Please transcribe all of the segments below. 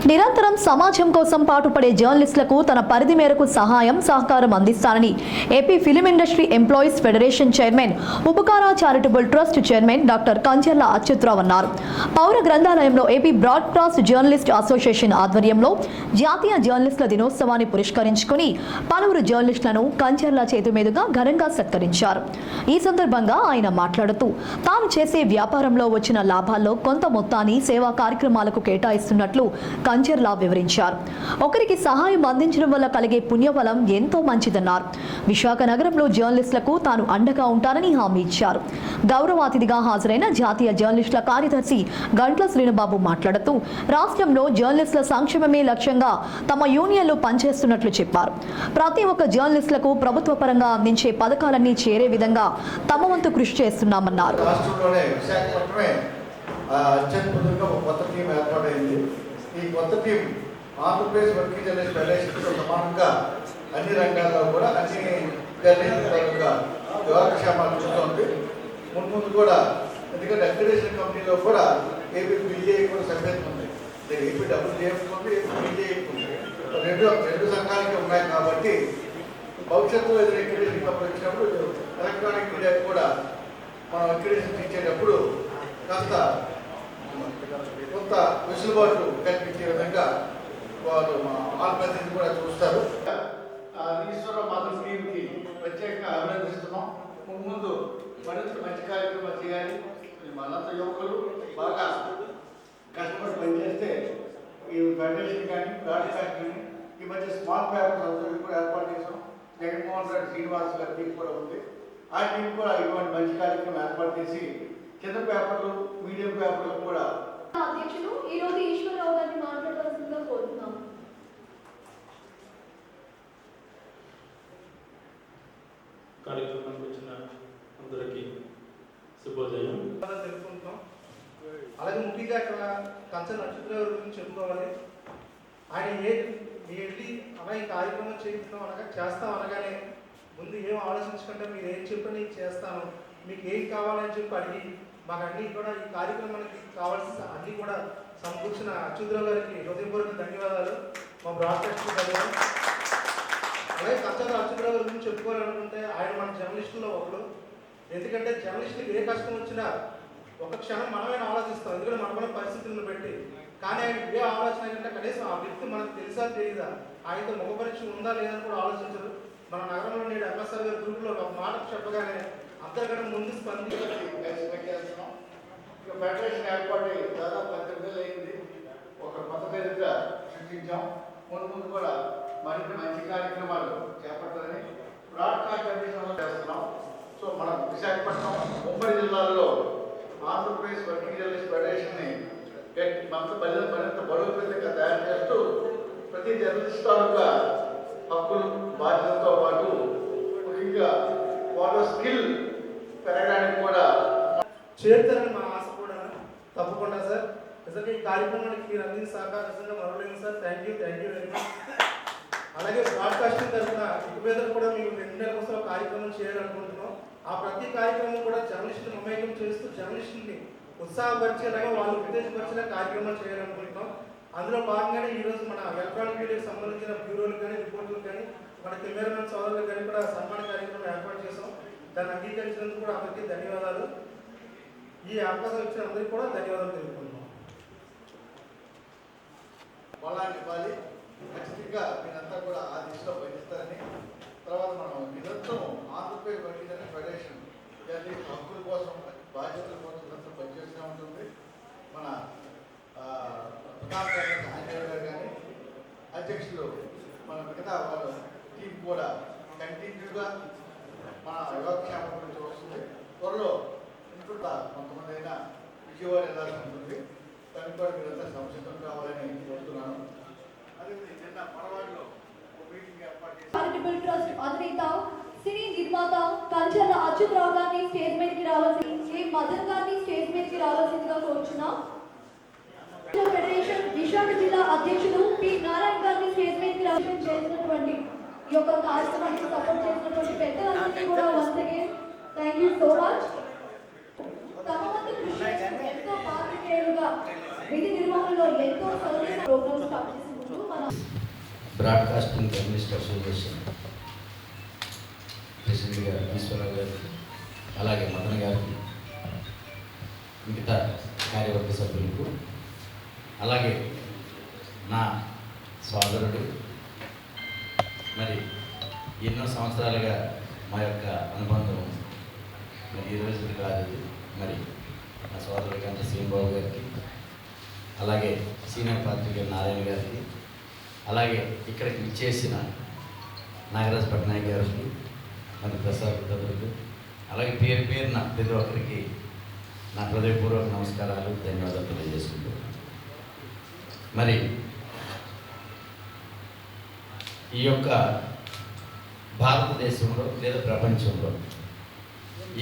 నిరంతరం సమాజం కోసం పాటుపడే జర్నలిస్టులకు తన పరిధి మేరకు సహాయం సహకారం అందిస్తానని AP film industry employees federation chairman Upakara charitable trust chairman doctor Kancherla Achyutarao అన్నారు. పౌర గ్రంథాలయంలో ఏపీ బ్రాడ్కాస్ట్ జర్నలిస్ట్ అసోసియేషన్ ఆధ్వర్యంలో జాతీయ జర్నలిస్టుల దినోత్సవాన్ని పురస్కరించుకుని పలువురు జర్నలిస్టులను కంచెర్ల చేతి మీదుగా ఘనంగా సత్కరించారు. ఈ సందర్భంగా ఆయన మాట్లాడుతూ తాను చేసే వ్యాపారంలో వచ్చిన లాభాల్లో కొంత మొత్తాన్ని సేవా కార్యక్రమాలకు కేటాయిస్తున్నట్లు కంచెర్ల వివరించారు. ఒకరికి సహాయం అందించడం వల్ల కలిగే పుణ్యఫలం ఎంతో మంచిదన్నారు. విశాఖ నగరంలో జర్నలిస్టులకు తాను అండగా ఉంటానని హామీ ఇచ్చారు. గౌరవాతిథిగా హాజరైన జాతీయ జర్నలిస్టుల కార్యదర్శి గంట్ల శ్రీనుబాబు మాట్లాడుతూ రాష్ట్రంలో జర్నలిస్టుల సంక్షేమమే లక్ష్యంగా తమ యూనియన్లు పనిచేస్తున్నట్లు చెప్పారు. ప్రతి ఒక్క జర్నలిస్టులకు ప్రభుత్వ పరంగా అందించే పథకాలన్నీ చేరే విధంగా తమ వంతు కృషి చేస్తున్నామన్నారు. ఈ కొత్త టీం ఆంధ్రప్రదేశ్ వర్కింగ్ జర్నలిస్ట్ ఫెడరేషన్తో సమానంగా అన్ని రంగాల్లో కూడా అన్ని జర్నలిస్టుల యోగక్షేమాలు చూస్తుంది. ముందు కూడా ఎందుకంటే అక్రిడేషన్ కంపెనీలో కూడా ఏపీ బీజేఐ కూడా సభ్యత్వం ఉంది. ఏపీ డబ్ల్యూజేఎఫ్ ఉంది, ఏపీ బీజేఐ ఉంది. రెండు సంఘాలకి ఉన్నాయి కాబట్టి భవిష్యత్తులో ఏదైనా అక్రిడేషన్ కంపెనీ వచ్చినప్పుడు ఎలక్ట్రానిక్ మీడియాకి కూడా మనం అక్రిడేషన్ ఇచ్చేటప్పుడు కాస్త కొంత వెసులుబాటు కల్పించే విధంగా వారు మా ఆల్పతిని కూడా చూస్తారు. ఈశ్వరరావు మాధవ్ టీంకి ప్రత్యేకంగా అభినందిస్తున్నాం. ముందు మరింత మంచి కార్యక్రమాలు చేయాలి. మనంత యువకులు బాగా కష్టపడి పనిచేస్తే ఈ ఫెడరేషన్ కానీ బ్రాడ్కాస్ట్ కానీ ఈ మధ్య స్మాల్ పేపర్స్ అందరూ కూడా ఏర్పాటు చేసాం. జగన్మోహన్ రెడ్డి శ్రీనివాస్ గారి టీం కూడా ఉంది. ఆ టీం కూడా ఇటువంటి మంచి కార్యక్రమం ఏర్పాటు చేసి చిన్న పేపర్లు మీడియం పేపర్లు కూడా అధ్యక్షులు ఈ రోజు ఈశ్వరరావు గారిని మాట్లాడవలసిందిగా కోరుతున్నాం. కార్యక్రమానికి వచ్చిన అందరికీ శుభోదయం తెలుపుకుంటున్నాం. అలాగే ముఖ్యంగా ఇక్కడ కంచెర్ల అచ్యుతరావు గురించి చెప్పుకోవాలి. ఆయన వెళ్ళి అలా ఈ కార్యక్రమం చేస్తాం అనగానే ముందు ఏం ఆలోచించకుండా మీరు ఏం చెప్పి నేను చేస్తాను, మీకు ఏం కావాలని చెప్పి అడిగి మాకు అన్నీ కూడా ఈ కార్యక్రమానికి కావాల్సిన అన్నీ కూడా సమకూర్చిన అచ్యుతరావు గారికి హృదయపూర్వక ధన్యవాదాలు. మా బ్రాడ్కాస్ట్ ధన్యవాదాలు. అలాగే కంచెర్ల అచ్యుతరావు గారి గురించి చెప్పుకోవాలనుకుంటే ఆయన మన జర్నలిస్టుల్లో ఒకరు. ఎందుకంటే జర్నలిస్టులకు ఏ కష్టం వచ్చినా ఒక క్షణం మనమైనా ఆలోచిస్తాం, ఎందుకంటే మనమైన పరిస్థితులను బట్టి. కానీ ఆయన ఏ ఆలోచన కంటే కనీసం ఆ వ్యక్తి మనకు తెలుసా తెలియదా, ఆయనతో ముఖ పరీక్ష ఉందా లేదని కూడా ఆలోచించరు. మన నగరంలో నేడు ఎంఎస్ఆర్ గారి గ్రూప్లో ఒక మాట చెప్పగానే అంతకంటే ముందు స్పందించాలి. ఇక ఫెడరేషన్ ఏర్పాటు దాదాపు 18 అయింది. ఒక కొత్త పేరుగా సృష్టించాం. ముందు కూడా మరింత మంచి కార్యక్రమాలు చేపట్టాలని బ్రాడ్కాస్ట్ అభివృద్ధి చేస్తున్నాం. సో మన విశాఖపట్నం ఉమ్మడి జిల్లాల్లో ఆంధ్రప్రదేశ్ వర్కింగ్ జర్నలిస్ట్ ఫెడరేషన్ని మరింత బలోపేతంగా తయారు చేస్తూ ప్రతి జర్నలిస్ట్ తాలూకా హక్కులు బాధ్యతలతో పాటు ముఖ్యంగా వాళ్ళ స్కిల్ పెరగడానికి కూడా చేరుతారని మా ఆశ కూడా. తప్పకుండా సార్. నిజంగా ఈ కార్యక్రమానికి మీరు అందించిన సహకారం నిజంగా మరవలేదు sir. Thank you very much. అలాగే బ్రాడ్కాస్టింగ్ తరఫున ఇక మీద కూడా మేము 2 నెలల కోసం కార్యక్రమం చేయాలనుకుంటున్నాం. ఆ ప్రతి కార్యక్రమం కూడా జర్నలిస్టులు మమేకం చేస్తూ జర్నలిస్టుల్ని ఉత్సాహపరిచేలాగా వాళ్ళు ఉత్తేజపరిచేలా కార్యక్రమాలు చేయాలనుకుంటున్నాం. అందులో భాగంగానే ఈరోజు మన ఎలక్ట్రానిక్ మీడియాకి సంబంధించిన బ్యూరోలు కానీ రిపోర్టులు కానీ మన కెమెరామెన్ సోదరులు కానీ కూడా సన్మాన కార్యక్రమం ఏర్పాటు చేసాం. దాన్ని అంగీకరించినందుకు కూడా అందరికీ ధన్యవాదాలు. ఈ అవకాశం ఇచ్చిన అందరికీ కూడా ధన్యవాదాలు తెలుపుకుంటున్నాం. వాళ్ళని ఇవ్వాలి. ఖచ్చితంగా మీరంతా కూడా ఆ దిశలో పనిస్తారని. తర్వాత మనం నిరంతరం Andhra Pradesh working journalist federation journalist హక్కుల కోసం బాధ్యతల కోసం నిరంతరం పనిచేస్తూ ఉంటుంది. మన ఆంజనేయ గారు కానీ అధ్యక్షులు మన మిగతా వాళ్ళ టీం కూడా కంటిన్యూగా మన యోగక్షేమం గురించి వస్తుంది. త్వరలో ఇంట్లో కొంతమంది అయినా విజయవాడ వెళ్ళాల్సి ఉంటుంది. దానికి కూడా మీరంతా సంసిద్ధం కావాలని కోరుతున్నాను. అదే నిన్న మనవాడిలో ఒక మీటింగ్ ఏర్పాటు చేసి చారిటబుల్ ట్రస్ట్ అధినేత సినీ నిర్మాత కంచెర్ల అచ్యుతరావు గారిని స్టేజ్ మీదకి రావాల్సి మదన్ గారిని స్టేజ్ మీదకి రావాల్సిందిగా కోరుచున్నాం. ఫెడరేషన్ విశాఖ జిల్లా అధ్యక్షులు పి నారాయణ గారిని స్టేజ్ మీదకి రావాల్సి చేసినటువంటి ఈ యొక్క కార్యక్రమానికి సపోర్ట్ చేసినటువంటి పెద్దలందరికీ కూడా once again thank you so much. తమ వంతు కృషి ఎంతో పాత్రికేయులుగా విధి నిర్వహణలో ఎంతో సౌకర్య programmes broadcasting journalist association president గారు ఈశ్వరరావు గారికి, అలాగే మదన్ గారికి, మిగతా కార్యవర్గ సభ్యులకు, అలాగే నా సోదరుడు, మరి ఎన్నో సంవత్సరాలుగా మా యొక్క అనుబంధం మరి ఈ రోజుది కాదు. మరి నా సోదరుడు గంట శ్రీబాబు గారికి, అలాగే సీనియర్ పాత్రికేయులు నారాయణ గారికి, అలాగే ఇక్కడికి ఇచ్చేసిన నాగరాజ్ పట్నాయక్ గారికి, మరి ప్రసాద్ తదులకు, అలాగే పేరు పేరున ప్రతి ఒక్కరికి నా హృదయపూర్వక నమస్కారాలు, ధన్యవాదాలు తెలియజేసుకుంటున్నాను. మరి ఈ యొక్క భారతదేశంలో లేదా ప్రపంచంలో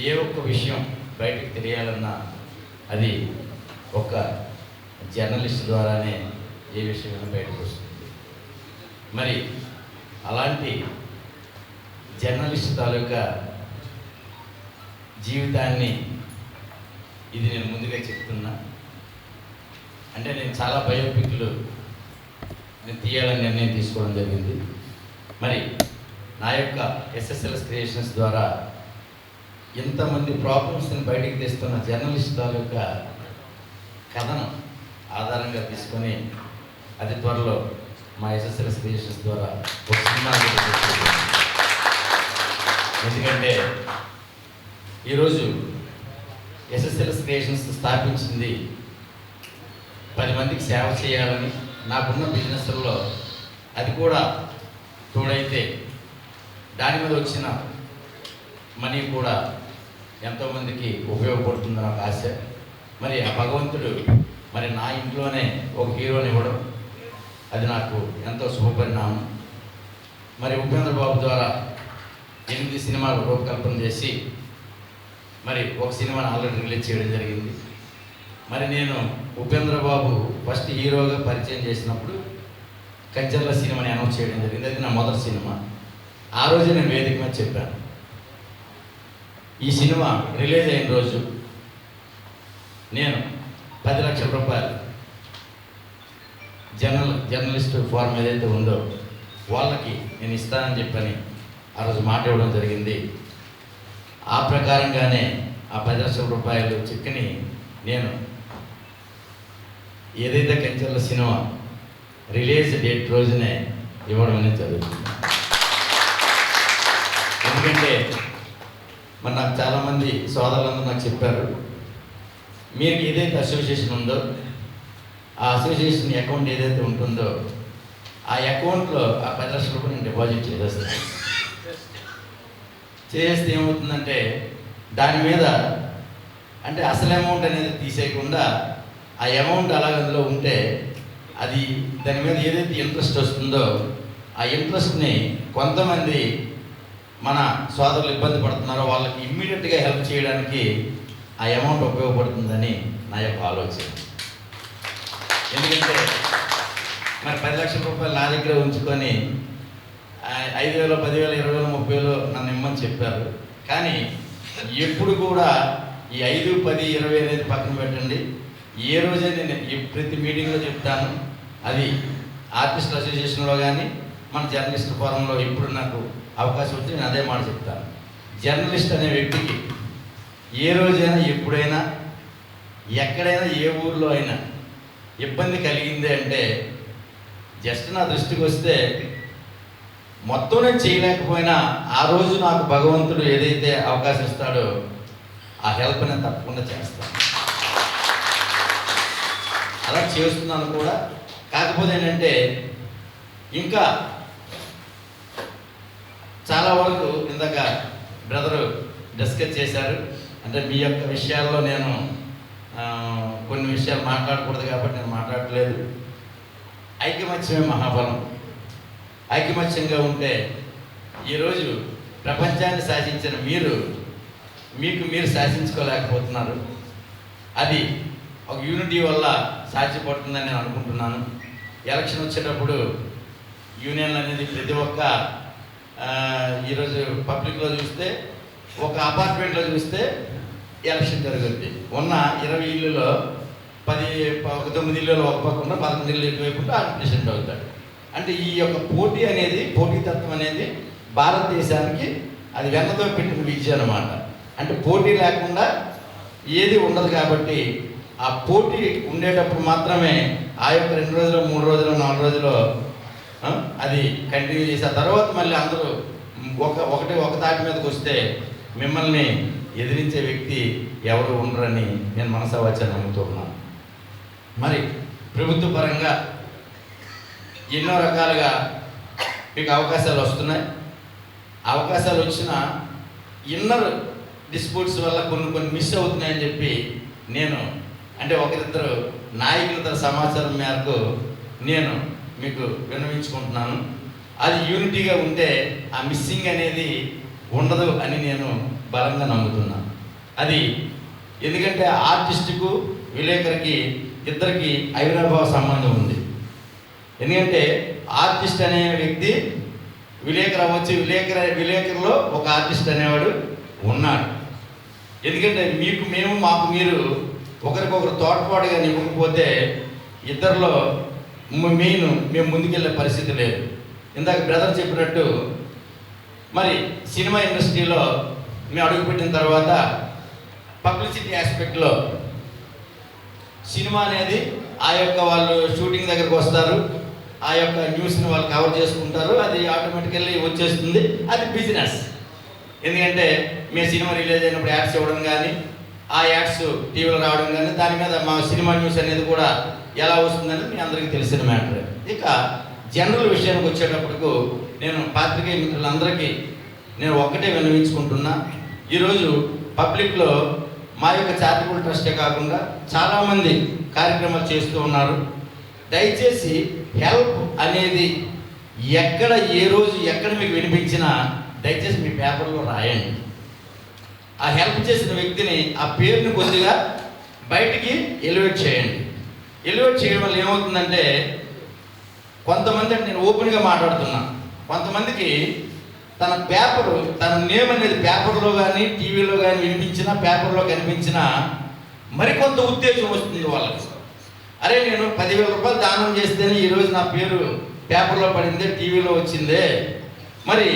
ఏ ఒక్క విషయం బయటకు తెలియాలన్నా అది ఒక జర్నలిస్ట్ ద్వారానే ఏ విషయమైనా బయటకు వస్తుంది. మరి అలాంటి జర్నలిస్ట్ తాలూకా జీవితాన్ని ఇది నేను ముందుగా చెప్తున్నా. అంటే నేను చాలా బయోపిక్లు నేను తీయాలని నిర్ణయం తీసుకోవడం జరిగింది. మరి నా యొక్క ఎస్ఎస్ఎల్ఎస్ క్రియేషన్స్ ద్వారా ఎంతమంది ప్రాబ్లమ్స్ని బయటికి తెస్తున్న జర్నలిస్ట్ తాలూకా కథనం ఆధారంగా తీసుకొని అతి త్వరలో మా ఎస్ఎస్ఎల్ఎస్ క్రియేషన్స్ ద్వారా ఒక సినిమా, ఎందుకంటే ఈరోజు ఎస్ఎస్ఎల్ఎస్ క్రియేషన్స్ స్థాపించింది 10 మందికి సేవ చేయాలని. నాకున్న బిజినెస్లో అది కూడా తోడైతే దాని మీద వచ్చిన మనీ కూడా ఎంతోమందికి ఉపయోగపడుతుందని ఒక ఆశ. మరి ఆ భగవంతుడు మరి నా ఇంట్లోనే ఒక హీరోని ఇవ్వడం అది నాకు ఎంతో శుభపరిణామం. మరి ఉపేంద్ర బాబు ద్వారా 8 సినిమాలు రూపకల్పన చేసి మరి ఒక సినిమాని ఆల్రెడీ రిలీజ్ చేయడం జరిగింది. మరి నేను ఉపేంద్ర బాబు ఫస్ట్ హీరోగా పరిచయం చేసినప్పుడు కంచెర్ల సినిమాని అనౌన్స్ చేయడం జరిగింది. అది నా మొదటి సినిమా. ఆ రోజు నేను వేదిక మీద చెప్పాను, ఈ సినిమా రిలీజ్ అయిన రోజు నేను 10 లక్షల రూపాయలు జర్నలిస్ట్ ఫారం ఏదైతే ఉందో వాళ్ళకి నేను ఇస్తానని చెప్పని ఆ రోజు మాట ఇవ్వడం జరిగింది. ఆ ప్రకారంగానే ఆ 10 లక్షల రూపాయలు చెక్ని నేను ఏదైతే కంచెర్ల సినిమా రిలీజ్ డేట్ రోజునే ఇవ్వడం అనేది జరుగుతుంది. ఎందుకంటే మరి నాకు చాలామంది సోదరులందరూ నాకు చెప్పారు, మీరు ఏదైతే అసోసియేషన్ ఉందో ఆ అసోసియేషన్ అకౌంట్ ఏదైతే ఉంటుందో ఆ అకౌంట్లో ఆ 10 లక్షల రూపాయలు నేను డిపాజిట్ చేసేస్తాను. చేస్తే ఏమవుతుందంటే దాని మీద అంటే అసలు అమౌంట్ అనేది తీసేయకుండా ఆ అమౌంట్ అలాగ అందులో ఉంటే అది దాని మీద ఏదైతే ఇంట్రెస్ట్ వస్తుందో ఆ ఇంట్రెస్ట్ని కొంతమంది మన సోదరులు ఇబ్బంది పడుతున్నారో వాళ్ళకి ఇమ్మీడియట్గా హెల్ప్ చేయడానికి ఆ అమౌంట్ ఉపయోగపడుతుందని నా యొక్క ఆలోచన. ఎందుకంటే మరి 10 లక్షల రూపాయలు నా దగ్గర ఉంచుకొని 5,000, 10,000, 20,000, 30,000 నన్ను ఇమ్మని చెప్పారు. కానీ ఎప్పుడు కూడా ఈ 5, 10, 20 అనేది పక్కన పెట్టండి. ఏ రోజే నేను ప్రతి మీటింగ్లో చెప్తాను, అది ఆర్టిస్ట్ అసోసియేషన్లో కానీ మన జర్నలిస్ట్ ఫోరంలో ఇప్పుడు నాకు అవకాశం వచ్చి నేను అదే మాట చెప్తాను. జర్నలిస్ట్ అనే వ్యక్తికి ఏ రోజైనా ఎప్పుడైనా ఎక్కడైనా ఏ ఊర్లో అయినా ఇబ్బంది కలిగింది అంటే జస్ట్ నా దృష్టికి వస్తే మొత్తం నేను చేయలేకపోయినా ఆ రోజు నాకు భగవంతుడు ఏదైతే అవకాశం ఇస్తాడో ఆ హెల్ప్ నేను తప్పకుండా చేస్తాను. అలా చేస్తున్నాను కూడా. కాకపోతే ఏంటంటే ఇంకా చాలా వరకు ఇందాక బ్రదరు డిస్కస్ చేశారు. అంటే మీ యొక్క విషయాల్లో నేను కొన్ని విషయాలు మాట్లాడకూడదు కాబట్టి నేను మాట్లాడట్లేదు. ఐకమత్యమే మహాబలం. ఐకమత్యంగా ఉంటే ఈరోజు ప్రపంచాన్ని శాసించిన మీకు మీరు శాసించుకోలేకపోతున్నారు. అది ఒక యూనిటీ వల్ల సాధ్యపడుతుందని నేను అనుకుంటున్నాను. ఎలక్షన్ వచ్చేటప్పుడు యూనియన్లు అనేది ప్రతి ఒక్క ఈరోజు పబ్లిక్లో చూస్తే ఒక అపార్ట్మెంట్లో చూస్తే ఎలక్షన్ జరుగుద్ది. ఉన్న 20 ఇళ్ళలో 9 ఇళ్ళలో ఒక పక్క ఉన్న 11 ఇళ్ళు ఎక్కువైపుంటే ఆయన ప్రెసిడెంట్ అవుతాడు. అంటే ఈ యొక్క పోటీతత్వం అనేది భారతదేశానికి అది వెన్నతో పెట్టిన విద్య అన్నమాట. అంటే పోటీ లేకుండా ఏది ఉండదు కాబట్టి ఆ పోటీ ఉండేటప్పుడు మాత్రమే ఆ యొక్క 2 రోజులు 3 రోజులు 4 రోజులు అది కంటిన్యూ చేసి ఆ తర్వాత మళ్ళీ అందరూ ఒక తాటి మీదకి వస్తే మిమ్మల్ని ఎదిరించే వ్యక్తి ఎవరు ఉండరని నేను మనసావాచ నమ్ముతున్నాను. మరి ప్రభుత్వ పరంగా ఎన్నో రకాలుగా మీకు అవకాశాలు వస్తున్నాయి. అవకాశాలు వచ్చిన ఇన్నర్ డిస్ప్యూట్స్ వల్ల కొన్ని మిస్ అవుతున్నాయని చెప్పి నేను అంటే ఒకరిద్దరు నాయకులతో సమాచారం మేరకు నేను మీకు విన్నవించుకుంటున్నాను. అది యూనిటీగా ఉంటే ఆ మిస్సింగ్ అనేది ఉండదు అని నేను బలంగా నమ్ముతున్నాను. అది ఎందుకంటే ఆర్టిస్టుకు విలేకరికి ఇద్దరికి అవినాభావ సంబంధం ఉంది. ఎందుకంటే ఆర్టిస్ట్ అనే వ్యక్తి విలేకరు అవ్వచ్చు, విలేకరులో ఒక ఆర్టిస్ట్ అనేవాడు ఉన్నాడు. ఎందుకంటే మాకు మీరు ఒకరికొకరు తోడ్పాటుగా ఇవ్వకపోతే ఇద్దరిలో మేము ముందుకెళ్ళే పరిస్థితి లేదు. ఇందాక బ్రదర్ చెప్పినట్టు మరి సినిమా ఇండస్ట్రీలో మేము అడుగుపెట్టిన తర్వాత పబ్లిసిటీ ఆస్పెక్ట్లో సినిమా అనేది ఆ యొక్క వాళ్ళు షూటింగ్ దగ్గరకు వస్తారు, ఆ యొక్క న్యూస్ని వాళ్ళు కవర్ చేసుకుంటారు, అది ఆటోమేటికల్లీ వచ్చేస్తుంది. అది బిజినెస్. ఎందుకంటే మేము సినిమా రిలీజ్ అయినప్పుడు యాడ్స్ ఇవ్వడం కానీ ఆ యాడ్స్ టీవీలో రావడం కానీ దాని మీద మా సినిమా న్యూస్ అనేది కూడా ఎలా వస్తుందని మీ అందరికీ తెలిసిన మ్యాటర్. ఇక జనరల్ విషయానికి వచ్చేటప్పటికు నేను పాత్రికేయ మిత్రులందరికీ నేను ఒక్కటే విన్నవించుకుంటున్నా. ఈరోజు పబ్లిక్లో మా యొక్క చారిటబుల్ ట్రస్టే కాకుండా చాలామంది కార్యక్రమాలు చేస్తూ ఉన్నారు. దయచేసి హెల్ప్ అనేది ఎక్కడ ఏ రోజు ఎక్కడ మీకు వినిపించినా దయచేసి మీ పేపర్లో రాయండి. ఆ హెల్ప్ చేసిన వ్యక్తిని ఆ పేరుని కొద్దిగా బయటికి ఎలివేట్ చేయండి. ఎలివేట్ చేయడం వల్ల ఏమవుతుందంటే కొంతమంది నేను ఓపెన్గా మాట్లాడుతున్నా, కొంతమందికి తన నేమ్ అనేది పేపర్లో కానీ టీవీలో కానీ వినిపించినా పేపర్లో కనిపించినా మరికొంత ఉత్తేజం వస్తుంది వాళ్ళకి. అరే నేను 10,000 రూపాయలు దానం చేస్తేనే ఈరోజు నా పేరు పేపర్లో పడిందే, టీవీలో వచ్చిందే, మరి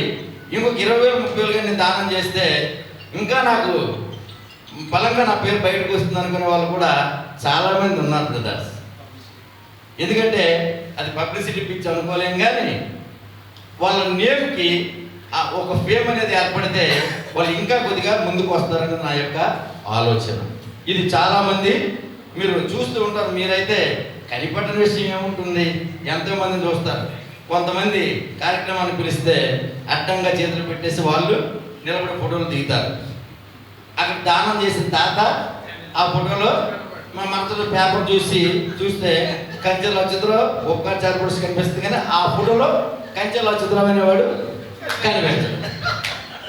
ఇంకొక 20,000 30,000 కానీ నేను దానం చేస్తే ఇంకా నాకు బలంగా నా పేరు బయటకు వస్తుంది అనుకునే వాళ్ళు కూడా చాలామంది ఉన్నారు బ్రదర్స్. ఎందుకంటే అది పబ్లిసిటీ పిచ్చి అనుకోలేం, కానీ వాళ్ళ నేమ్కి ఒక ఫేమ్ అనేది ఏర్పడితే వాళ్ళు ఇంకా కొద్దిగా ముందుకు వస్తారని నా యొక్క ఆలోచన. ఇది చాలామంది మీరు చూస్తూ ఉంటారు. మీరైతే కనిపట్టని విషయం ఏముంటుంది, ఎంతోమందిని చూస్తారు. కొంతమంది కార్యక్రమాన్ని పిలిస్తే అడ్డంగా చేతులు పెట్టేసి వాళ్ళు నిలబడి ఫోటోలు దిగుతారు. అక్కడ దానం చేసిన తాత ఆ ఫోటోలో మా మనసులో పేపర్ చూస్తే కంచెల చిత్రం ఒక్క చార్పొడిసి కనిపిస్తుంది, కానీ ఆ ఫోటోలో కంచెల చిత్రం అనేవాడు కనిపించడు.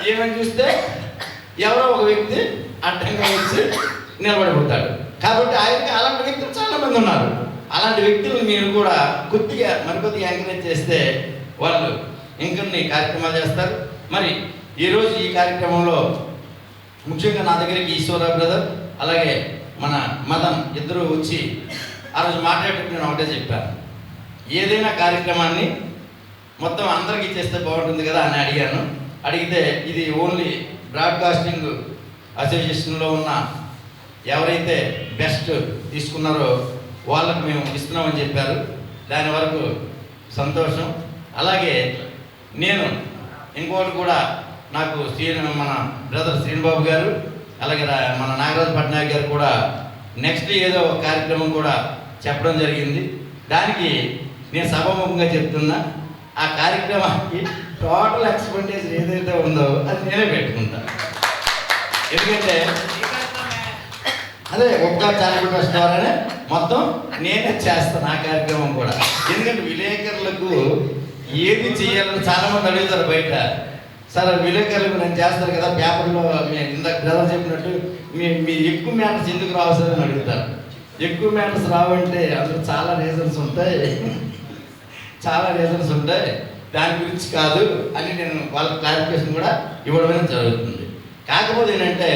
ఏమని చూస్తే ఎవరో ఒక వ్యక్తి అడ్డంగా వచ్చి నిలబడిపోతాడు. కాబట్టి ఆయనకి అలాంటి వ్యక్తులు చాలామంది ఉన్నారు. అలాంటి వ్యక్తులు మీరు కూడా మరికొద్దిగా ఎంకరేజ్ చేస్తే వాళ్ళు ఇంకొన్ని కార్యక్రమాలు చేస్తారు. మరి ఈరోజు ఈ కార్యక్రమంలో ముఖ్యంగా నా దగ్గరికి ఈశ్వర బ్రదర్ అలాగే మన మదన్ ఇద్దరు వచ్చి ఆ రోజు మాట్లాడేటప్పుడు నేను ఒకటే చెప్పాను, ఏదైనా కార్యక్రమాన్ని మొత్తం అందరికీ చేస్తే బాగుంటుంది కదా అని అడిగాను. అడిగితే ఇది ఓన్లీ బ్రాడ్కాస్టింగ్ అసోసియేషన్లో ఉన్న ఎవరైతే బెస్ట్ తీసుకున్నారో వాళ్ళకు మేము ఇస్తున్నామని చెప్పారు. దాని వరకు సంతోషం. అలాగే నేను ఇంకోటి కూడా నాకు మన బ్రదర్ శ్రీనిబాబు గారు అలాగే మన నాగరాజు పట్నాయక్ గారు కూడా నెక్స్ట్ ఏదో ఒక కార్యక్రమం కూడా చెప్పడం జరిగింది. దానికి నేను సభాముఖంగా చెప్తున్నా, ఆ కార్యక్రమానికి టోటల్ ఎక్స్పెండిచర్ ఏదైతే ఉందో అది నేనే పెట్టుకుంటాను. ఎందుకంటే అదే ఒక్క చారిటబుల్ ట్రస్ట్ ద్వారానే మొత్తం నేనే చేస్తాను ఆ కార్యక్రమం కూడా. ఎందుకంటే విలేకరులకు ఏది చేయాలని చాలామంది అడుగుతారు బయట. సార్ విలేకరులకు నేను చేస్తారు కదా పేపర్లో మేము ఇందాక బ్రదర్ చెప్పినట్టు మీ ఎక్కువ మ్యాటర్స్ ఎందుకు రావు సార్ అని అడుగుతారు. ఎక్కువ మ్యాటర్స్ రావంటే అందులో చాలా రీజన్స్ ఉంటాయి, దాని గురించి కాదు అని నేను వాళ్ళకి క్లారిఫికేషన్ కూడా ఇవ్వడమే జరుగుతుంది. కాకపోతే ఏంటంటే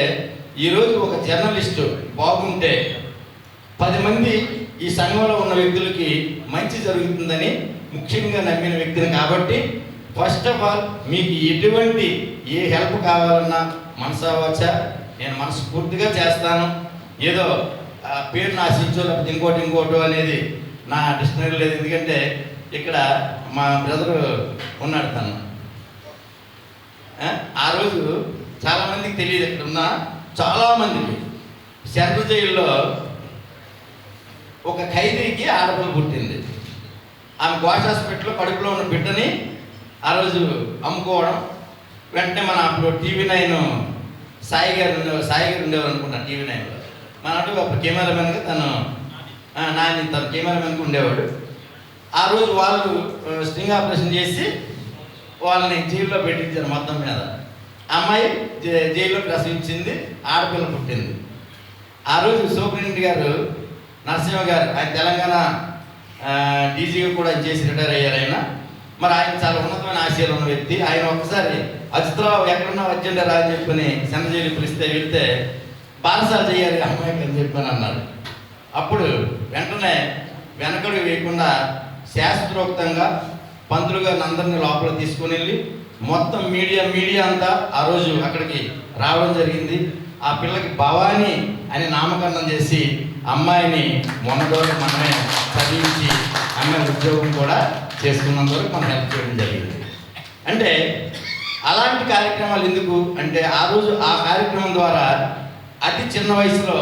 ఈరోజు ఒక జర్నలిస్టు బాగుంటే 10 మంది ఈ సంఘంలో ఉన్న వ్యక్తులకి మంచి జరుగుతుందని ముఖ్యంగా నమ్మిన వ్యక్తిని కాబట్టి ఫస్ట్ ఆఫ్ ఆల్ మీకు ఎటువంటి ఏ హెల్ప్ కావాలన్నా మనసావచ్చా నేను మనస్ఫూర్తిగా చేస్తాను. ఏదో పేరుని ఆశించో లేకపోతే ఇంకోటి అనేది నా డిక్షనరీ లేదు. ఎందుకంటే ఇక్కడ మా బ్రదరు ఉన్నాడు తను. ఆ రోజు చాలామందికి తెలియదు, ఇక్కడ ఉన్న చాలామందికి సెంట్రల్ జైల్లో ఒక ఖైదీకి ఆడపిల్ల పుట్టింది. ఆమె గోష్ హాస్పిటల్లో కడుపులో ఉన్న బిడ్డని ఆ రోజు అమ్ముకోవడం. వెంటనే మన అప్పుడు TV9 సాయి గారు ఉండేవారు అనుకుంటాను. TV9లో మన అటు అప్పుడు కెమెరామెన్గా తను కెమెరామెన్గా ఉండేవాడు. ఆ రోజు వాళ్ళు స్ట్రింగ్ ఆపరేషన్ చేసి వాళ్ళని జైల్లో పెట్టించారు. మొత్తం మీద అమ్మాయి జైల్లో ప్రసవించింది, ఆడపిల్ల పుట్టింది. ఆ రోజు సూపరింటెండెంట్ గారు నరసింహ గారు, ఆయన తెలంగాణ డీజీగా కూడా చేసి రిటైర్ అయ్యారు ఆయన. మరి ఆయన చాలా ఉన్నతమైన ఆశయాలు ఉన్న వ్యక్తి. ఆయన ఒక్కసారి అచ్యుతరావు ఎక్కడున్నా వచ్చండి రా అని చెప్పని సెంట్రల్ జైలు పిలిస్తే వెళ్తే బారసాలు చేయాలి అమ్మాయికి అని చెప్పని అన్నారు. అప్పుడు వెంటనే వెనకడు వేయకుండా శాస్త్రోక్తంగా పంతులు గారిని అందరినీ లోపల తీసుకుని వెళ్ళి మొత్తం మీడియా అంతా ఆ రోజు అక్కడికి రావడం జరిగింది. ఆ పిల్లకి భవాని అని నామకరణం చేసి అమ్మాయిని మొన్నదోటి మనమే చదివించి అమ్మాయి ఉద్యోగం కూడా చేసుకున్నందుకు మనం హెల్ప్ చేయడం జరిగింది. అంటే అలాంటి కార్యక్రమాలు ఎందుకు అంటే ఆ రోజు ఆ కార్యక్రమం ద్వారా అతి చిన్న వయసులో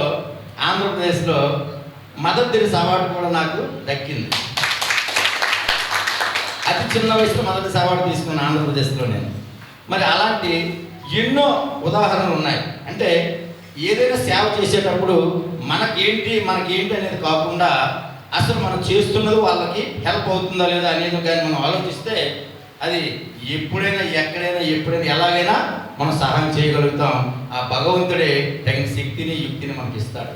ఆంధ్రప్రదేశ్లో మదర్ తెరెసా అవార్డు కూడా నాకు దక్కింది. అతి చిన్న వయసులో మదర్ తెరెసా అవార్డు తీసుకున్నాను ఆంధ్రప్రదేశ్లో నేను. మరి అలాంటి ఎన్నో ఉదాహరణలు ఉన్నాయి. అంటే ఏదైనా సేవ చేసేటప్పుడు మనకేంటి అనేది కాకుండా అసలు మనం చేస్తున్నది వాళ్ళకి హెల్ప్ అవుతుందా లేదా అనేది కానీ మనం ఆలోచిస్తే అది ఎప్పుడైనా ఎక్కడైనా ఎలాగైనా మనం సహాయం చేయగలుగుతాం. ఆ భగవంతుడే తగిన శక్తిని యుక్తిని మనకి ఇస్తాడు.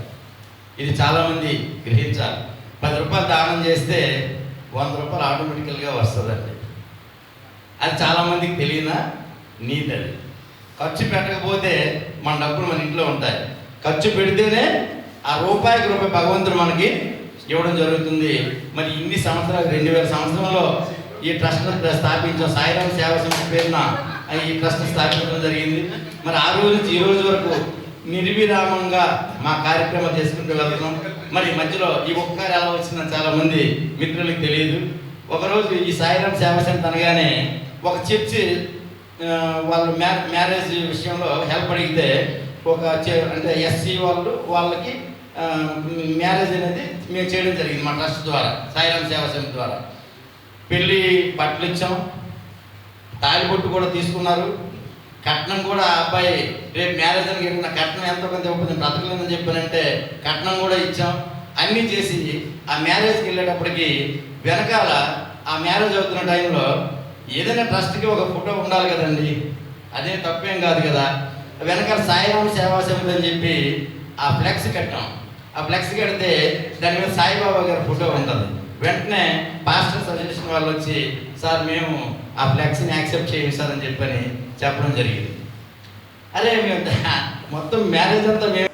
ఇది చాలామంది గ్రహించాలి. 10 రూపాయలు దానం చేస్తే 100 రూపాయలు ఆటోమేటికల్గా వస్తుందండి. అది చాలామందికి తెలియనా నీతి. అది ఖర్చు పెట్టకపోతే మన డబ్బులు మన ఇంట్లో ఉంటాయి. ఖర్చు పెడితేనే ఆ రూపాయికి రూపాయి భగవంతుడు మనకి ఇవ్వడం జరుగుతుంది. మరి ఇన్ని సంవత్సరాలు 2000 సంవత్సరంలో ఈ ట్రస్ట్ స్థాపించాం. సాయిరాం సేవా సంస్థ పేరున ఈ ట్రస్ట్ స్థాపించడం జరిగింది. మరి ఆ రోజు నుంచి ఈ రోజు వరకు నిర్విరామంగా మా కార్యక్రమాలు చేసుకుంటూ వెళ్తున్నాం. మరి మధ్యలో ఈ ఒక్కసారి ఎలా వచ్చిందని చాలామంది మిత్రులకు తెలియదు. ఒకరోజు ఈ సాయిరాం సేవా సంస్థ అనగానే ఒక చర్చి వాళ్ళు మ్యారేజ్ విషయంలో హెల్ప్ అడిగితే అంటే ఎస్సీ వాళ్ళకి మ్యారేజ్ అనేది మేము చేయడం జరిగింది మా ట్రస్ట్ ద్వారా, సాయిరాం సేవా సమితి ద్వారా. పెళ్ళి బట్టలు ఇచ్చాం, తాలిబొట్టు కూడా తీసుకున్నారు. కట్నం కూడా అబ్బాయి రేపు మ్యారేజ్ అని చెప్పిన కట్నం ఎంతో కొంత ఇవ్వకపోతే బ్రతకలేదని చెప్పానంటే కట్నం కూడా ఇచ్చాం. అన్నీ చేసి ఆ మ్యారేజ్కి వెళ్ళేటప్పటికి వెనకాల ఆ మ్యారేజ్ అవుతున్న టైంలో ఏదైనా ట్రస్ట్కి ఒక ఫోటో ఉండాలి కదండి, అదే తప్పేం కాదు కదా. వెనకాల సాయిరాం సేవా సమితి అని చెప్పి ఆ ఫ్లెక్స్ కట్టాం. ఆ ఫ్లెక్స్ కడితే దాని మీద సాయిబాబా గారి ఫోటో ఉంటుంది. వెంటనే పాస్టర్ సజెషన్ వాళ్ళు వచ్చి సార్ మేము ఆ ఫ్లెక్స్ని యాక్సెప్ట్ చేయండి సార్ అని చెప్పని చెప్పడం జరిగింది. అరే మేము మొత్తం మ్యారేజ్ అంతా మేము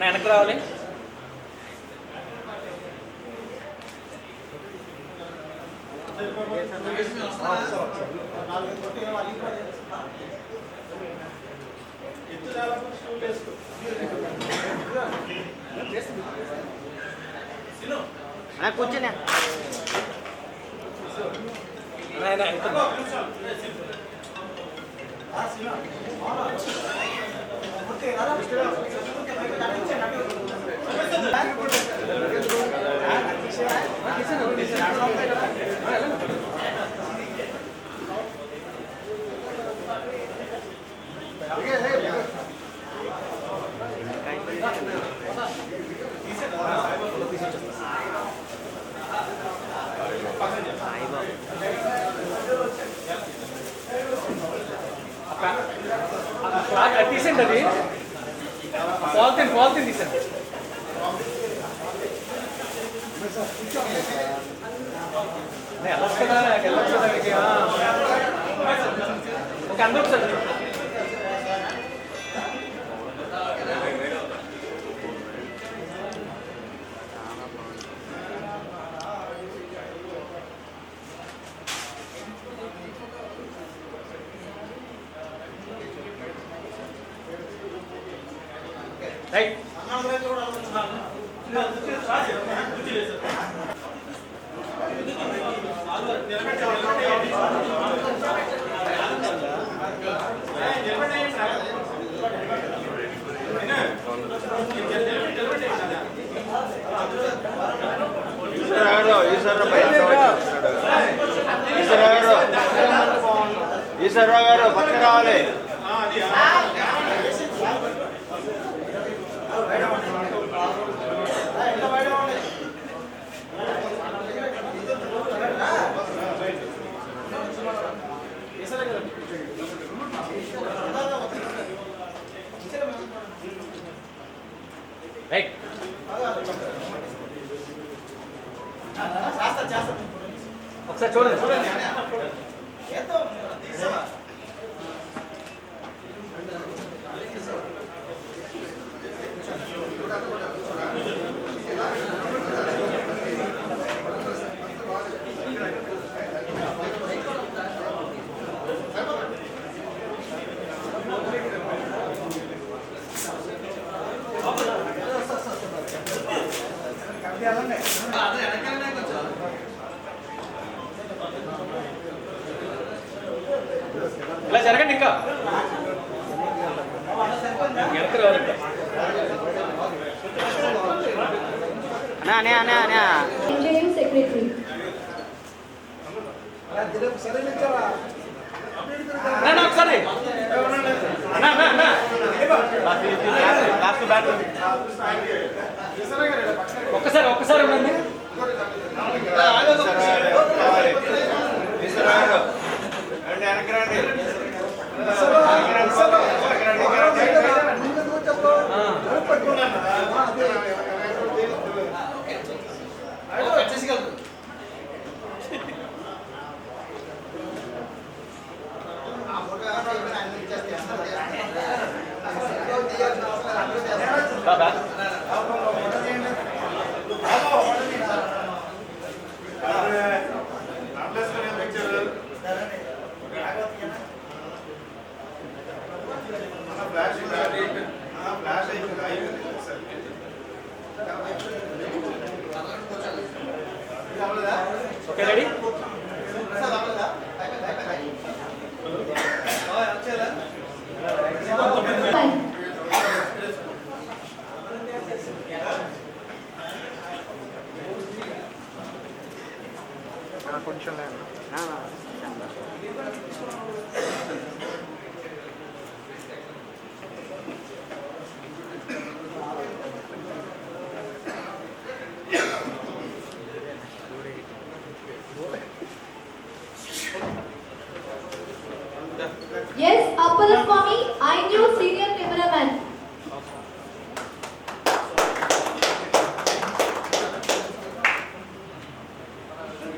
వెనక్కి రావాలి. కూర్చున్నా Gracias. అది పాలిథిన్ తీసాను. వెళ్ళొచ్చు కదా ఓకే అందరూ సార్. రైట్ ఈశ్వరరావు గారు పక్కన రావాలి. రైట్ ఒకసారి చూడండి. ఇలా జరగండి ఇంకా వెనక రావాలి. NJU secretary. ఒకసారి ఒక్కసారి ఉండండి. Okay ready. కొంచెం Yes, Appala Swami, I knew senior cameraman.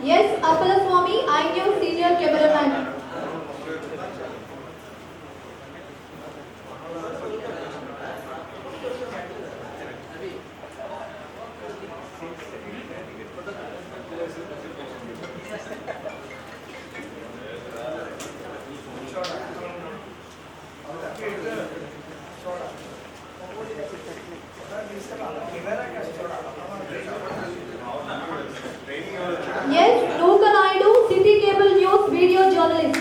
Yes, Appala Swami, I knew senior cameraman. Yes, Nuka Naidu, City Cable News video journalist.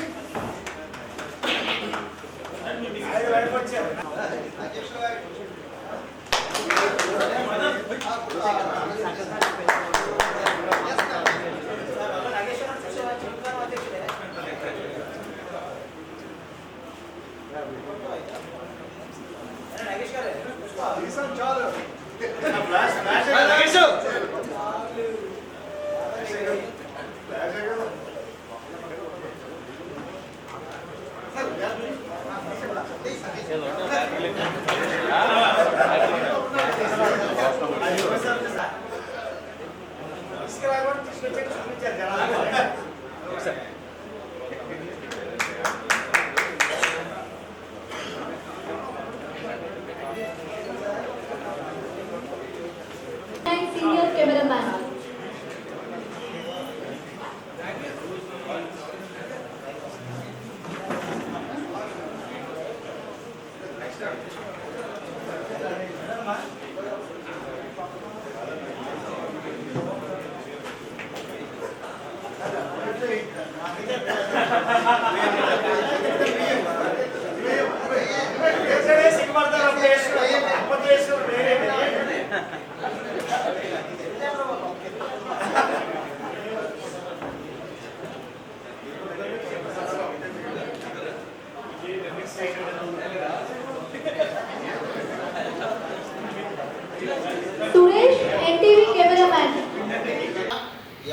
Suresh NTV cameraman.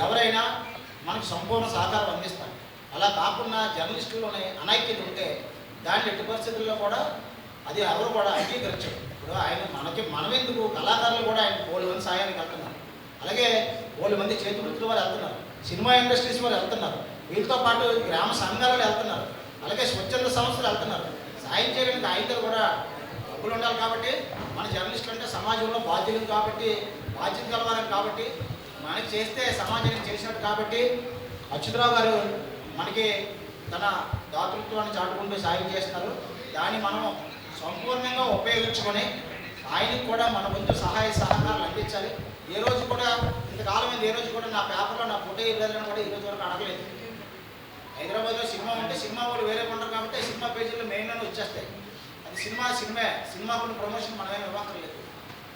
ఎవరైనా మనకు సంపూర్ణ సహకారం అందిస్తారు. అలా కాకుండా జర్నలిస్టులోనే అనైక్యత ఉంటే దాన్ని ఎట్టి పరిస్థితుల్లో కూడా అది ఎవరు కూడా అంగీకరించరు. ఇప్పుడు ఆయన మనమెందుకు కళాకారులు కూడా ఆయన 3 మంది సాయానికి వెళ్తున్నారు, అలాగే 3 మంది చేతి వృత్తుల వారు వెళ్తున్నారు, సినిమా ఇండస్ట్రీస్ వారు వెళ్తున్నారు, వీటితో పాటు గ్రామ సంఘాలు వెళ్తున్నారు, అలాగే స్వచ్ఛంద సంస్థలు వెళ్తున్నారు. సాయం చేయడానికి ఆయనతో కూడా డబ్బులు ఉండాలి. కాబట్టి మన జర్నలిస్టులు అంటే సమాజంలో బాధ్యులు కాబట్టి, బాధ్యత కలవాలని కాబట్టి, మనకి చేస్తే సమాజానికి చేసినట్టు కాబట్టి అచ్యుతరావు గారు మనకి తన దాతృత్వాన్ని చాటుకుంటూ సాయం చేస్తున్నారు. దాన్ని మనం సంపూర్ణంగా ఉపయోగించుకొని ఆయనకు కూడా మన వంతు సహాయ సహకారాలు అందించాలి. ఏ రోజు కూడా ఇంతకాలం మీద ఏ రోజు కూడా నా పేపర్లో నా ఫోటో ఇవ్వాలని కూడా ఈ రోజు వరకు అడగలేదు. హైదరాబాద్లో సినిమా ఉంటే సినిమా వాళ్ళు వేరే ఉంటారు కాబట్టి సినిమా పేజీలో మెయిన్లోనే వచ్చేస్తాయి. అది సినిమాకు ప్రమోషన్ మనమేమి ఇవ్వక్కర్లేదు.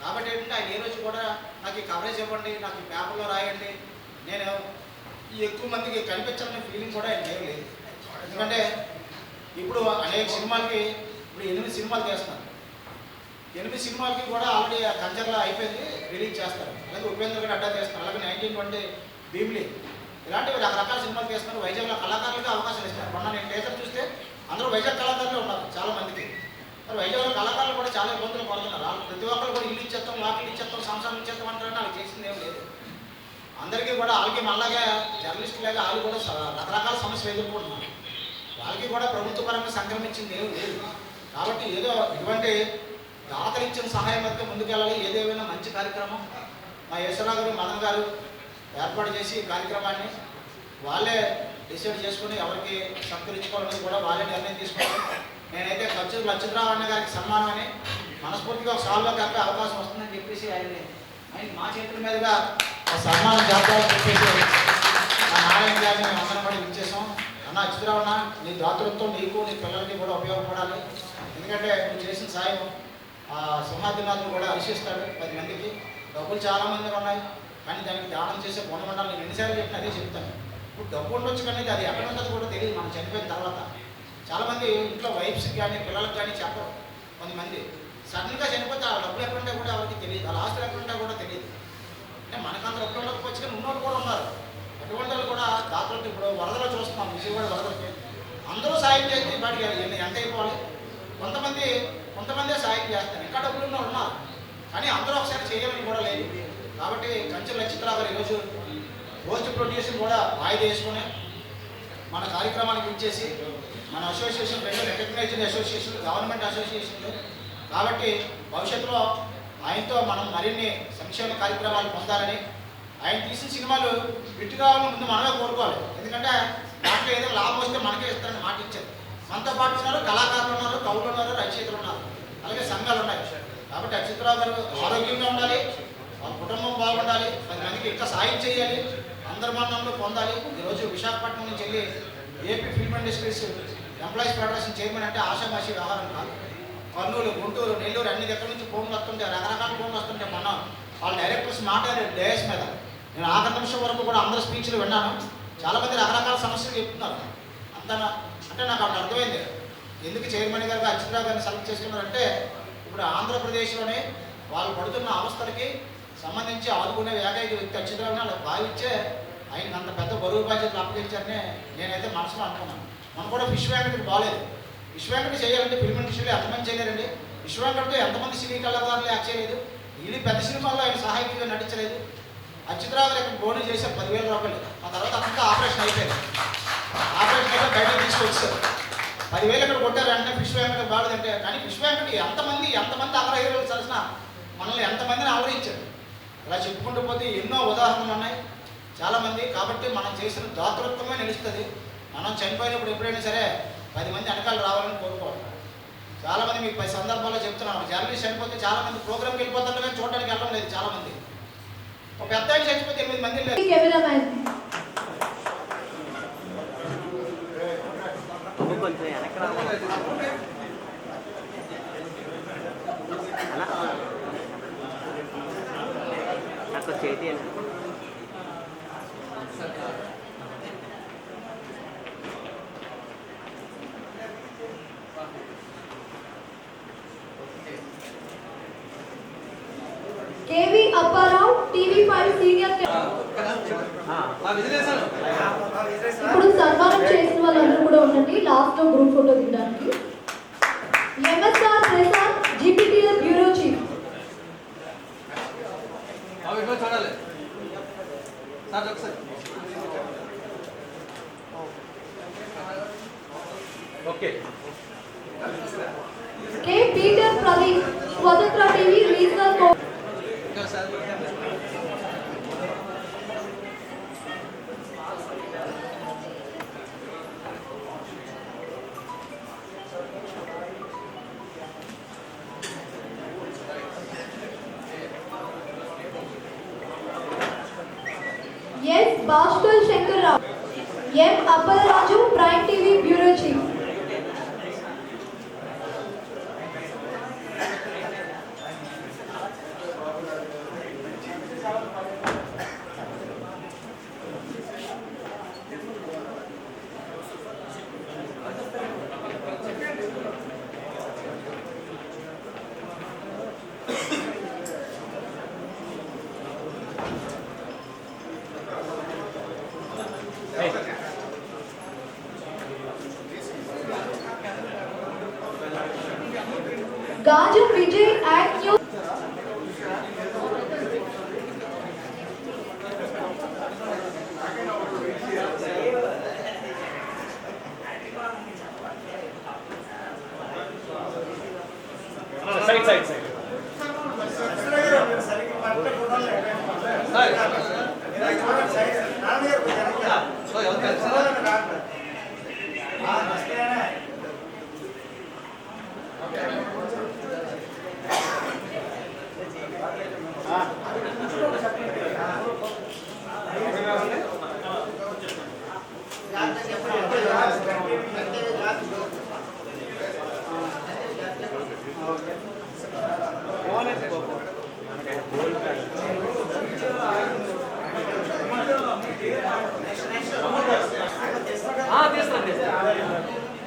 కాబట్టి ఏంటంటే ఆయన ఏ రోజు కూడా నాకు ఈ కవరేజ్ ఇవ్వండి, నాకు ఈ పేపర్లో రాయండి, నేను ఈ ఎక్కువ మందికి కనిపించాలనే ఫీలింగ్ కూడా ఆయన లేదు. ఎందుకంటే ఇప్పుడు అనేక సినిమాలకి ఇప్పుడు 8 సినిమాలు చేస్తున్నారు. 8 సినిమాలకి కూడా ఆల్రెడీ కంచర్లో అయిపోయింది, రిలీజ్ చేస్తారు. అలాగే ఉపేంద్ర గారు అడ్డా చేస్తారు, అలాగే 1920 భీమిలి, ఇలాంటివి రకరకాల సినిమాలు చేస్తున్నారు. వైజాగ్లో కళాకారులకి అవకాశాలు ఇస్తున్నారు. మొన్న నేను టీజర్ చూస్తే అందరూ వైజాగ్ కళాకారులే ఉన్నారు చాలా మందికి. మరి వైజాగ్లో కళాకారులు కూడా చాలా ఇబ్బందులు పడుతున్నారు. వాళ్ళు ప్రతి ఒక్కరు కూడా ఇల్లు ఇచ్చేస్తాం, వాకిలు ఇచ్చేస్తాం, సంసారం ఇచ్చేస్తాం అంటారంటే వాళ్ళకి చేసింది ఏం లేదు. అందరికీ కూడా వాళ్ళకి మళ్ళాగా జర్నలిస్టులాగా వాళ్ళు కూడా రకరకాల సమస్యలు ఎదుర్కొంటున్నారు. వాళ్ళకి కూడా ప్రభుత్వ పరంగా సంక్రమించింది ఏం లేదు. కాబట్టి ఏదో ఇటువంటి దాతలు ఇచ్చిన సహాయం అయితే ముందుకెళ్ళాలి. ఏదేమైనా మంచి కార్యక్రమం మా యశ్వరరావు గారు, మదన్ గారు ఏర్పాటు చేసి ఈ కార్యక్రమాన్ని వాళ్ళే డిసైడ్ చేసుకుని ఎవరికి సంకరించుకోవాలని కూడా వాళ్ళే నిర్ణయం తీసుకోవాలి. నేనైతే అచ్యుతరావు అన్న గారికి సన్మానం అని మనస్ఫూర్తిగా ఒక సాల్లో కప్పే అవకాశం వస్తుందని చెప్పేసి ఆయన మా చేతుల మీదుగా సన్మానం చేద్దామని చెప్పేసి మా నారాయణ గారిని అందరం కూడా ఇచ్చేసాం. అన్న అచ్యుతరావు అన్న, నీ దాతృత్వం నీకు నీ పిల్లలకి కూడా ఉపయోగపడాలి. ఎందుకంటే నువ్వు చేసిన సాయం సింహాద్రినాథులు కూడా హర్షిస్తాడు. 10 మందికి డబ్బులు చాలామంది ఉన్నాయి, కానీ దానికి దానం చేసే గుణం ఉండాలి. నేను ఎన్నిసార్లు చెప్పిన అదే చెప్తాను. ఇప్పుడు డబ్బు ఉండొచ్చు కానీ అది ఎక్కడ ఉంటుందో కూడా తెలియదు. మనం చనిపోయిన తర్వాత చాలామంది ఇంట్లో వైఫ్స్కి కానీ పిల్లలకి కానీ చెప్పరు. కొంతమంది సడన్గా చనిపోతే ఆ డబ్బులు ఎక్కడ ఉంటాయో కూడా ఎవరికి తెలియదు, వాళ్ళ ఆస్తులు ఎక్కడ ఉంటాయో కూడా తెలియదు. అంటే మనకంత డబ్బులు ఉండకపోవచ్చు కానీ ఉన్నోళ్ళు కూడా ఉన్నారు. అటువంటి వాళ్ళు కూడా దాతలకు ఇప్పుడు వరదలో చూస్తున్నాం, విజయవాడ వరదలకి అందరూ సాయం చేస్తే వాడికి ఎంత అయిపోవాలి. కొంతమందే సాయం చేస్తారు, ఇంకా డబ్బులు ఉన్న ఉన్నారు, కానీ అందరూ ఒకసారి చేయాలని కూడా లేదు. కాబట్టి కంచెల అచ్యుతరావు గారు ఈరోజు పోస్ట్ ప్రొడ్యూషన్ కూడా వాయిదా వేసుకుని మన కార్యక్రమానికి ఇచ్చేసి మన అసోసియేషన్ 2 రికగ్నైజ్డ్ అసోసియేషన్, గవర్నమెంట్ అసోసియేషన్లు కాబట్టి భవిష్యత్తులో ఆయనతో మనం మరిన్ని సంక్షేమ కార్యక్రమాలు పొందాలని, ఆయన తీసిన సినిమాలు హిట్ కావాలని ముందు మనమే కోరుకోవాలి. ఎందుకంటే దాంట్లో ఏదో లాభం వస్తే మనకే ఇస్తారని మాట ఇచ్చారు. మనతో పాటు ఉన్నారు కళాకారులు ఉన్నారు, కవులు ఉన్నారు, రచయితలు ఉన్నారు, అలాగే సంఘాలు ఉన్నాయి. కాబట్టి అచ్యుతరావు గారు ఆరోగ్యంగా ఉండాలి, వాళ్ళ కుటుంబం బాగుండాలి, 10 మందికి ఇంకా సాయం చేయాలి, అందర్మానంలో పొందాలి. ఈరోజు విశాఖపట్నం నుంచి వెళ్ళి AP film industries employees federation chairman అంటే ఆషామాషి వ్యవహారం కాదు. కర్నూలు, గుంటూరు, నెల్లూరు అన్ని దగ్గర నుంచి ఫోన్లు వస్తుంటే, రకరకాల ఫోన్లు వస్తుంటే మొన్న వాళ్ళ డైరెక్టర్స్ మాట్లాడారు డేస్ మీద. నేను ఆఖరి నిమిషం వరకు కూడా అందరి స్పీచ్లు విన్నాను. చాలామంది రకరకాల సమస్యలు చెప్తున్నారు. అంటే నాకు అక్కడ అర్థమైంది ఎందుకు చైర్మన్ గారు అచ్యుతరావు గారిని సెలెక్ట్ చేసుకున్నారంటే, ఇప్పుడు ఆంధ్రప్రదేశ్లోనే వాళ్ళు పడుతున్న అవస్థలకి సంబంధించి ఆదుకునే ఏకైక వ్యక్తి అచ్యుతరావుని అలా భావించే ఆయనకి అంత పెద్ద బరువు బాధ్యతలు అప్పగించారని నేనైతే మనసులో అనుకున్నాను. మనం కూడా ఫిష్ వెంకటకి బాగాలేదు. ఫిష్ వెంకట చేయాలంటే ఫిల్మ్ ఇండస్ట్రీలో ఎంతమంది చేయలేరండి. ఫిష్ వెంకటతో ఎంతమంది సినీ కళాకారులు యాక్ట్ చేయలేదు. ఇది పెద్ద సినిమాల్లో ఆయన సహాయకుడిగా నటించలేదు. అచ్యుతరావు గారు ఇక్కడ బోనస్ చేశారు 10,000 రూపాయలు. ఆ తర్వాత అంతా ఆపరేషన్ అయిపోయింది. ఆపరేషన్ అయితే బయటకు తీసుకొచ్చారు. 10,000 ఇక్కడ కొట్టారు అంటే ఫిష్ వెంకట బాగలేదంటే, కానీ ఫిష్ వెంకట ఎంతమంది అగ్ర హీరోలు సరసన మనల్ని ఎంతమందిని ఆవరించారు. ఇలా చెప్పుకుంటూ పోతే ఎన్నో ఉదాహరణలు ఉన్నాయి చాలామంది. కాబట్టి మనం చేసిన దాతృత్వమే నిలుస్తుంది. మనం చనిపోయినప్పుడు ఎప్పుడైనా సరే 10 మంది వెనకాల రావాలని కోరుకోవాలి. చాలామంది మీకు 10 సందర్భాల్లో చెప్తున్నాను, జర్నలిస్ట్ చనిపోతే చాలామంది ప్రోగ్రామ్కి వెళ్ళిపోతారు కానీ చూడడానికి వెళ్ళడం లేదు. చాలామంది ఒక పెద్ద చచ్చిపోతే 8 మంది కెమెరామ్యాన్ కొంచెం వెనక్కి రావాలి అట్లా చేతి కేవి అప్పారావు TV5 సీనియర్ ఇప్పుడు సన్మానం చేసిన వాళ్ళందరూ కూడా ఉండండి లాస్ట్ లో గ్రూప్ ఫోటో దిగడానికి. MSR Prasad GPTL bureau chief. K Peter Pradeep Swatantra TV regional co. S Bhaskar Shankarrao. M Appalaraju prime TV bureau chief. Gaju Vijay act news.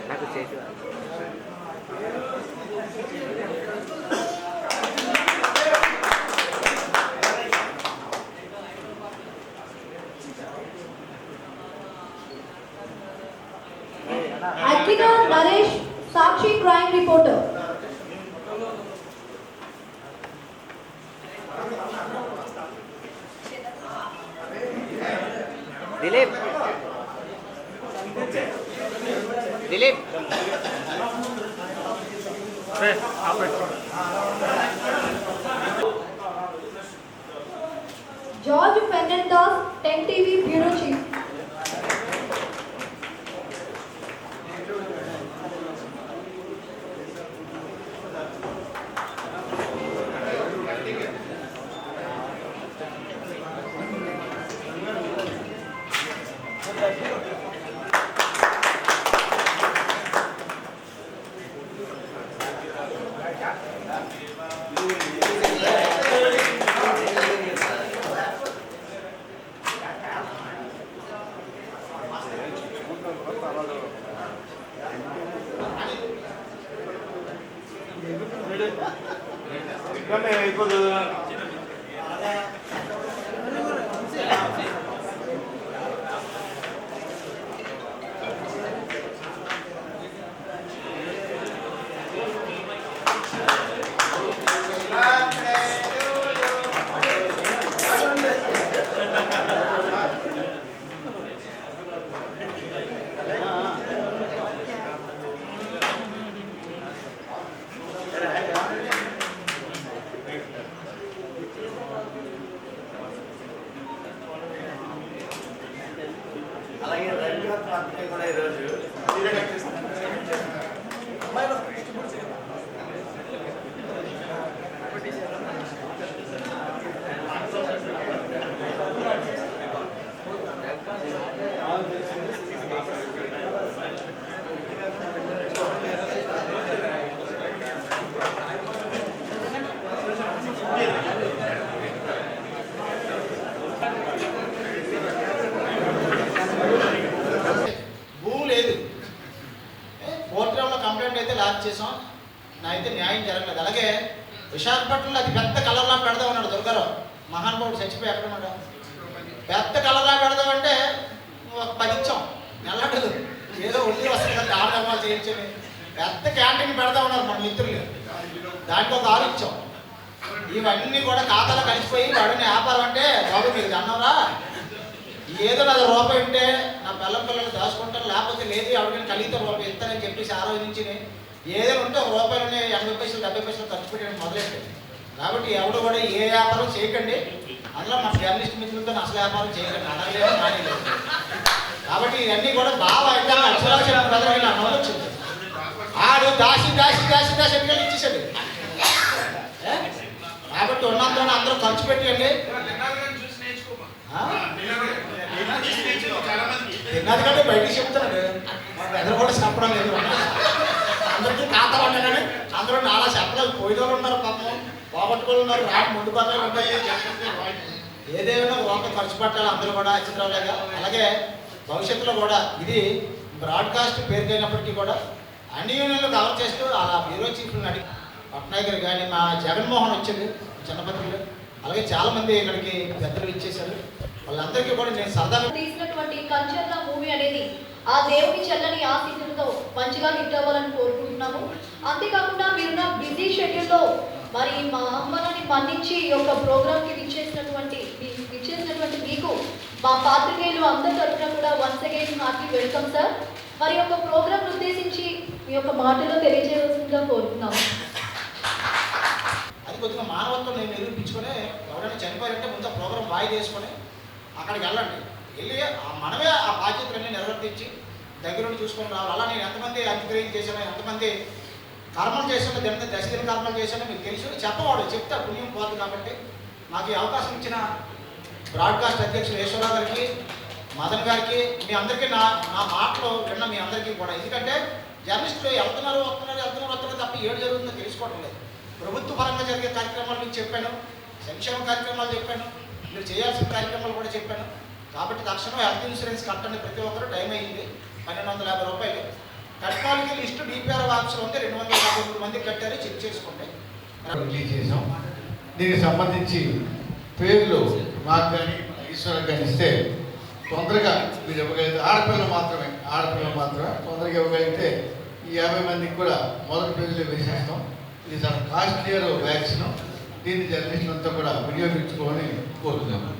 నాకు చేతి Akhila Naresh Sakshi crime reporter. Dilip Dilip George Fernandes 10 TV bureau chief. జరగలేదు. అలాగే విశాఖపట్నంలో అతి పెద్ద కలర్లా పెడదాం అన్నాడు దుర్గారావు, మహానుభావుడు చచ్చిపోయి ఎక్కడ ఉన్నాడు. పెద్ద కలర్లా పెడదామంటే ఒక 10 ఇచ్చాం, నెల్లడు ఏదో ఒళ్ళి వస్తుంది కదా ఆడదమ్మాలు చేయించని పెద్ద క్యాంటీన్ పెడతా ఉన్నారు మన మిత్రులు, దానికి ఒక 6 ఇచ్చాం. ఇవన్నీ కూడా ఖాతాలో కలిసిపోయి వాడిని వ్యాపారం అంటే బాబు మీకు అన్నారా, ఏదో నా రూపాయి ఉంటే నా పిల్లలు దాచుకుంటాను, లేకపోతే లేదు ఎవరికైనా కలిగితే రూపాయి ఇస్తానని చెప్పేసి ఆ రోజు నుంచి ఏదైనా ఉంటే ఒక రూపాయలు 80 పైసలు 70 పైసలు ఖర్చు పెట్టడం మొదలెట్టాడు. కాబట్టి ఎవడు కూడా ఏ వ్యాపారం చేయకండి, అందులో మా జర్నలిస్ట్ మిత్రులతో అసలు వ్యాపారం చేయకండి, అనలేదు మానేలేదు. కాబట్టి ఇవన్నీ కూడా బాగా అయితే వచ్చింది. ఆడు దాసి ఎన్నికలు ఇచ్చేసాడు. కాబట్టి ఉన్నంత అందరూ ఖర్చు పెట్టండి. తిన్నది కంటే బయటికి చెప్తున్నాడు, ఎదురు కూడా చెప్పడం లేదు. అందరికీ ఖాతా ఉండగానే అందరూ నాలా చెప్పలేదు. పోయిన ఉన్నారు, పాపం పోగొట్టుకోలు ఉన్నారు, ముందు పత్రాలు ఉంటాయి. ఏదేమైనా రూపాయి ఖర్చు పెట్టాలి అందరూ కూడా చిత్రాలుగా. అలాగే భవిష్యత్తులో కూడా ఇది బ్రాడ్కాస్ట్ పేరుకైనప్పటికీ కూడా అన్ని యూనియన్లు కవర్ చేస్తూ అలా బ్యూరో చీఫ్లను అడిగి పట్నాయక్ గారు కానీ మా జగన్మోహన్ వచ్చింది చిన్నపత్రికలు, అలాగే చాలా మంది ఇక్కడికి పెద్దలు ఇచ్చేశారు. వాళ్ళందరికీ కూడా నేను సరదాగా తీసినటువంటి కంచర్ల మూవీ అనేది ఆ దేవుని చల్లని ఆశీస్సులతో మంచిగా హిట్ అవ్వాలని కోరుకుంటున్నాము. అంతేకాకుండా మీరున్న బిజీ షెడ్యూల్లో మరి మా అమ్మని మన్నించి ఈ యొక్క ప్రోగ్రామ్కి విచ్చేసినటువంటి మీకు మా పాత్రికేయులు అందరి తరఫున కూడా once again heartly welcome sir. మరి యొక్క ప్రోగ్రామ్ ఉద్దేశించి మీ యొక్క మాటలో తెలియజేయవలసిందిగా కోరుతున్నాము. అది కొద్దిగా మానవత్వం నేను నిరూపించుకొని ఎవరైనా చనిపోయారంటే ముందు ప్రోగ్రామ్ వాయిదా చేసుకొని అక్కడికి వెళ్ళండి, వెళ్ళి మనమే ఆ బాధ్యతలన్నీ నిర్వర్తించి దగ్గరుండి చూసుకొని రావాలి. అలా నేను ఎంతమంది అంత్యక్రియలు చేశానో, ఎంతమంది కర్మలు చేశానో, దశదిన కర్మలు చేశానో మీకు తెలుసు. చెప్పవాడు చెప్తే పుణ్యం పోతుంది. కాబట్టి నాకు ఈ అవకాశం ఇచ్చిన బ్రాడ్కాస్ట్ అధ్యక్షులు ఈశ్వరరావు గారికి, మదన్ గారికి, మీ అందరికీ నా మాటలు విన్న మీ అందరికీ కూడా. ఎందుకంటే జర్నలిస్టులు వెళ్తున్నారు తప్ప ఏడు జరుగుతుందో తెలుసుకోవడం లేదు. ప్రభుత్వ పరంగా జరిగే కార్యక్రమాలు మీకు చెప్పాను, సంక్షేమ కార్యక్రమాలు చెప్పాను, మీరు చేయాల్సిన కార్యక్రమాలు కూడా చెప్పాను. కాబట్టి తక్షణం హెల్త్ ఇన్సూరెన్స్ కట్టండి ప్రతి ఒక్కరు. టైం అయ్యింది, 1250 రూపాయలు కట్టుకోవాలకి లిస్టు డిపిఆర్ ఆఫీస్లో ఉంది. 253 మంది కట్టారు, చెక్ చేసుకోండి. రిలీజ్ చేసాం. దీనికి సంబంధించి పేర్లు మాకు కానీ ఈశ్వరకు కానీ ఇస్తే తొందరగా మీరు ఇవ్వగలిగితే ఆడపిల్లలు మాత్రమే తొందరగా ఇవ్వగలిగితే ఈ 50 మందికి కూడా మొదటి పేజీలో వేసేస్తాం. ఇది చాలా కాస్ట్లియర్ వ్యాక్సిన్. దీన్ని జర్నలిస్టులంతా కూడా వినియోగించుకోవాలని కోరుతున్నాము.